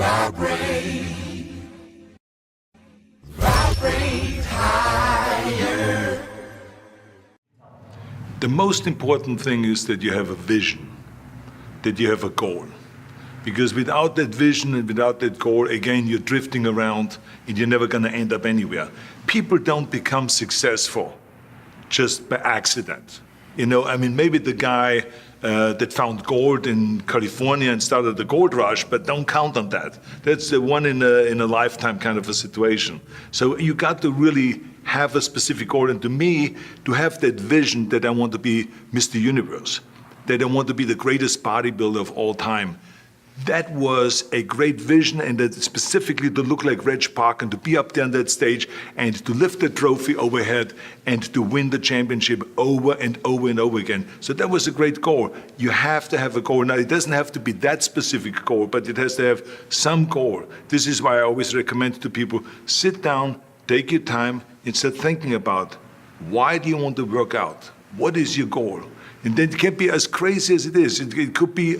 Vibrate, vibrate higher. The most important thing is that you have a vision, that you have a goal. Because without that vision and without that goal, again, you're drifting around and you're never going to end up anywhere. People don't become successful just by accident. You know, I mean, maybe the guy that found gold in California and started the gold rush, but don't count on that. That's the one in a lifetime kind of a situation. So you got to really have a specific goal. And to me, to have that vision that I want to be Mr. Universe, that I want to be the greatest bodybuilder of all time, that was a great vision, and that specifically to look like Reg Park and to be up there on that stage and to lift the trophy overhead and to win the championship over and over and over again. So that was a great goal. You have to have a goal. Now, it doesn't have to be that specific goal, but it has to have some goal. This is why I always recommend to people, sit down, take your time, and start thinking about, why do you want to work out? What is your goal? And then it can be as crazy as it is. It could be,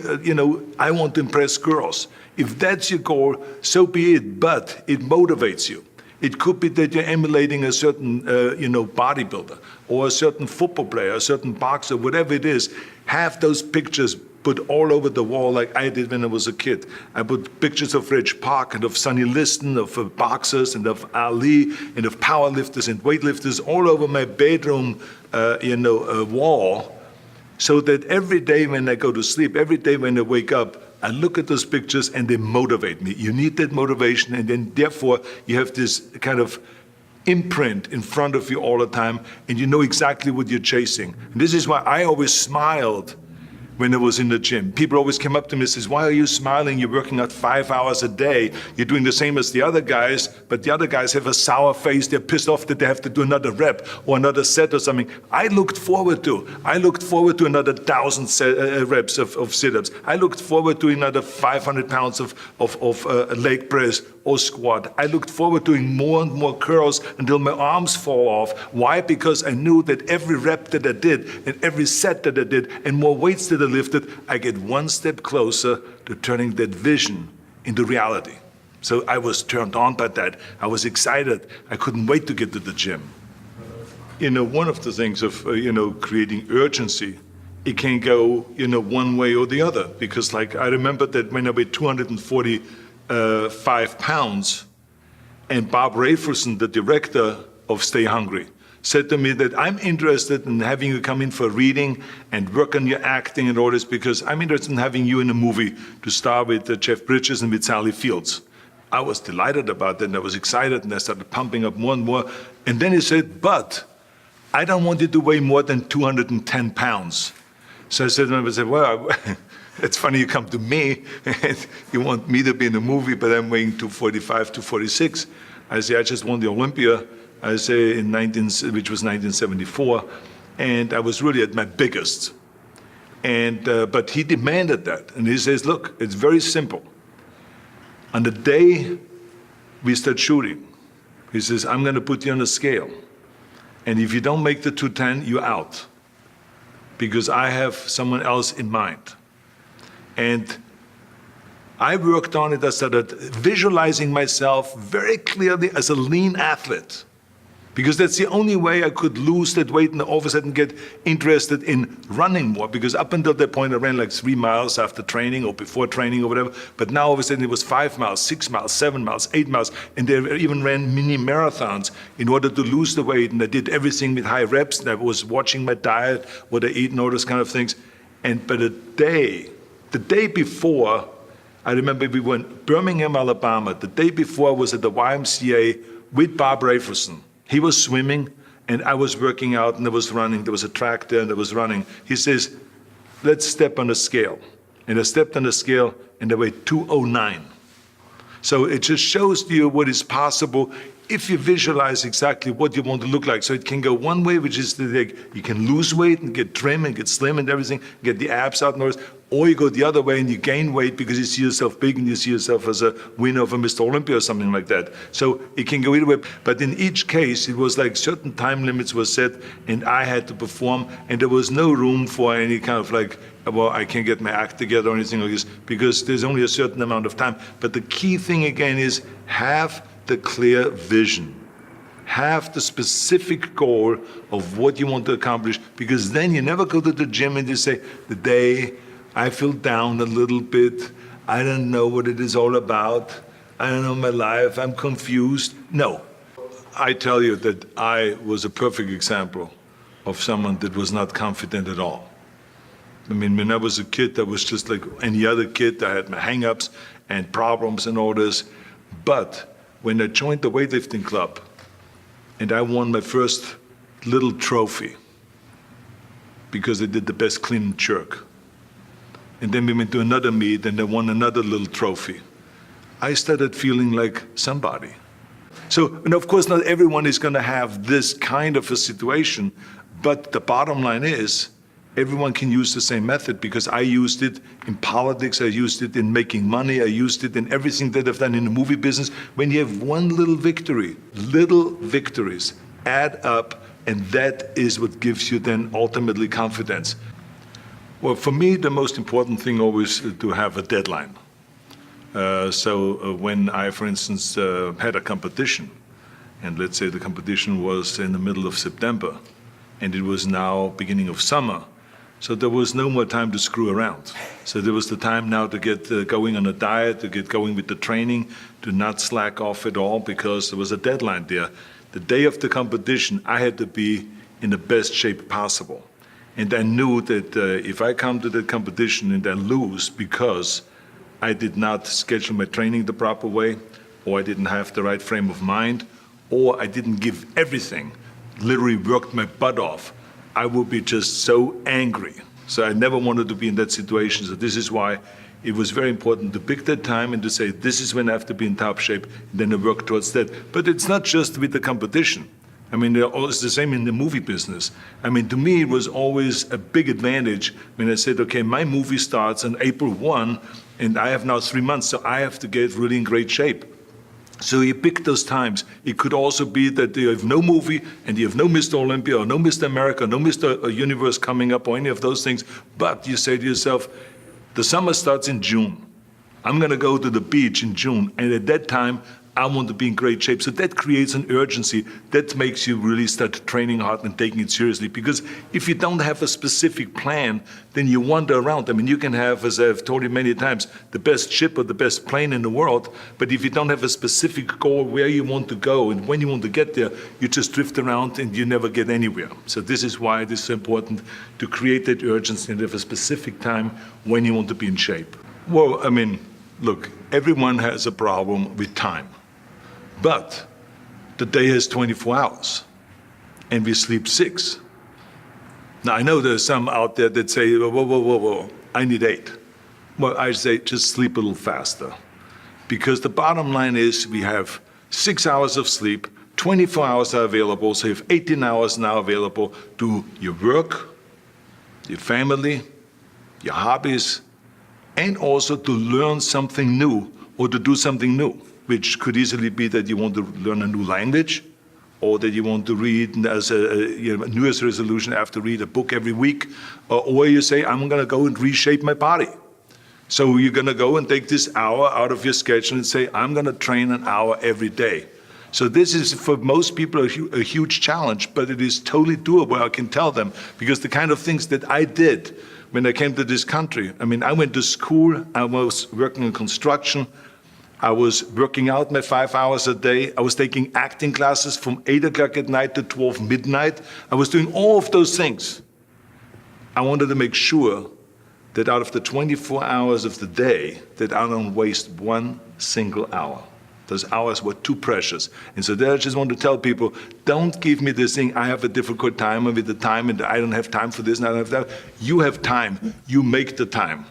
I want to impress girls. If that's your goal, so be it, but it motivates you. It could be that you're emulating a certain, bodybuilder or a certain football player, a certain boxer, whatever it is. Have those pictures put all over the wall like I did when I was a kid. I put pictures of Reg Park and of Sonny Liston, of boxers and of Ali and of powerlifters and weightlifters all over my bedroom, wall. So that every day when I go to sleep, every day when I wake up, I look at those pictures and they motivate me. You need that motivation, and then therefore you have this kind of imprint in front of you all the time, and you know exactly what you're chasing. And this is why I always smiled when I was in the gym. People always came up to me and says, why are you smiling? You're working out 5 hours a day. You're doing the same as the other guys, but the other guys have a sour face. They're pissed off that they have to do another rep or another set or something. I looked forward to another 1,000 reps of sit-ups. I looked forward to another 500 pounds of leg press or squat. I looked forward to doing more and more curls until my arms fall off. Why? Because I knew that every rep that I did and every set that I did and more weights that I lifted, I get one step closer to turning that vision into reality. So I was turned on by that. I was excited. I couldn't wait to get to the gym. One of the things of, creating urgency, it can go, one way or the other. Because I remember that when I weighed 245 pounds, and Bob Rafelson, the director of Stay Hungry, said to me that I'm interested in having you come in for a reading and work on your acting and all this, because I'm interested in having you in a movie to star with Jeff Bridges and with Sally Fields. I was delighted about that, and I was excited, and I started pumping up more and more. And then he said, but I don't want you to weigh more than 210 pounds. So I said, well, it's funny you come to me, and you want me to be in a movie, but I'm weighing 245, 246. I say, I just won the Olympia. I say which was 1974, and I was really at my biggest. And but he demanded that, and he says, look, it's very simple. On the day we start shooting, he says, I'm going to put you on a scale, and if you don't make the 210, you're out, because I have someone else in mind. And I worked on it. I started visualizing myself very clearly as a lean athlete, because that's the only way I could lose that weight and all of a sudden get interested in running more. Because up until that point, I ran like 3 miles after training or before training or whatever. But now all of a sudden it was 5 miles, 6 miles, 7 miles, 8 miles. And they even ran mini marathons in order to lose the weight. And I did everything with high reps. And I was watching my diet, what I eat and all those kind of things. And by the day before, I remember we were in Birmingham, Alabama. The day before I was at the YMCA with Bob Rafelson. He was swimming, and I was working out, and I was running. There was a track there, and I was running. He says, let's step on the scale. And I stepped on the scale, and I weighed 209. So it just shows you what is possible if you visualize exactly what you want to look like. So it can go one way, which is that you can lose weight and get trim and get slim and everything, get the abs out and all this. Or you go the other way and you gain weight because you see yourself big and you see yourself as a winner of a Mr. Olympia or something like that. So it can go either way. But in each case, it was like certain time limits were set and I had to perform, and there was no room for any kind of well, I can't get my act together or anything like this, because there's only a certain amount of time. But the key thing again is have the clear vision. Have the specific goal of what you want to accomplish, because then you never go to the gym and you say, the day I feel down a little bit, I don't know what it is all about, I don't know my life, I'm confused. No. I tell you that I was a perfect example of someone that was not confident at all. I mean, when I was a kid, I was just like any other kid. I had my hang-ups and problems and all this. But when I joined the weightlifting club and I won my first little trophy because I did the best clean and jerk, and then we went to another meet and I won another little trophy, I started feeling like somebody. So, and of course, not everyone is going to have this kind of a situation, but the bottom line is everyone can use the same method, because I used it in politics, I used it in making money, I used it in everything that I've done in the movie business. When you have one little victory, little victories add up, and that is what gives you then ultimately confidence. Well, for me, the most important thing always is to have a deadline. So when I, for instance, had a competition, and let's say the competition was in the middle of September, and it was now beginning of summer, so there was no more time to screw around. So there was the time now to get going on a diet, to get going with the training, to not slack off at all, because there was a deadline there. The day of the competition, I had to be in the best shape possible. And I knew that if I come to the competition and I lose because I did not schedule my training the proper way, or I didn't have the right frame of mind, or I didn't give everything, literally worked my butt off, I would be just so angry. So I never wanted to be in that situation. So this is why it was very important to pick that time and to say, this is when I have to be in top shape, and then I work towards that. But it's not just with the competition. I mean, it's the same in the movie business. I mean, to me, it was always a big advantage when I said, okay, my movie starts on April 1, and I have now 3 months, so I have to get really in great shape. So you pick those times. It could also be that you have no movie, and you have no Mr. Olympia, or no Mr. America, no Mr. Universe coming up, or any of those things. But you say to yourself, the summer starts in June. I'm gonna go to the beach in June, and at that time, I want to be in great shape. So that creates an urgency that makes you really start training hard and taking it seriously. Because if you don't have a specific plan, then you wander around. I mean, you can have, as I've told you many times, the best ship or the best plane in the world, but if you don't have a specific goal where you want to go and when you want to get there, you just drift around and you never get anywhere. So this is why it is so important to create that urgency and have a specific time when you want to be in shape. Well, I mean, look, everyone has a problem with time. But the day has 24 hours, and we sleep 6. Now, I know there's some out there that say, whoa, I need 8. Well, I say just sleep a little faster. Because the bottom line is we have 6 hours of sleep, 24 hours are available, so you have 18 hours now available to your work, your family, your hobbies, and also to learn something new or to do something new, which could easily be that you want to learn a new language, or that you want to read as a New Year's resolution, I have to read a book every week, or you say, I'm going to go and reshape my body. So you're going to go and take this hour out of your schedule and say, I'm going to train an hour every day. So this is, for most people, a huge challenge, but it is totally doable, I can tell them, because the kind of things that I did when I came to this country, I mean, I went to school, I was working in construction, I was working out my 5 hours a day. I was taking acting classes from 8 o'clock at night to 12 midnight. I was doing all of those things. I wanted to make sure that out of the 24 hours of the day, that I don't waste one single hour. Those hours were too precious. And so there I just want to tell people, don't give me this thing, I have a difficult time with the time and I don't have time for this and I don't have that. You have time, you make the time.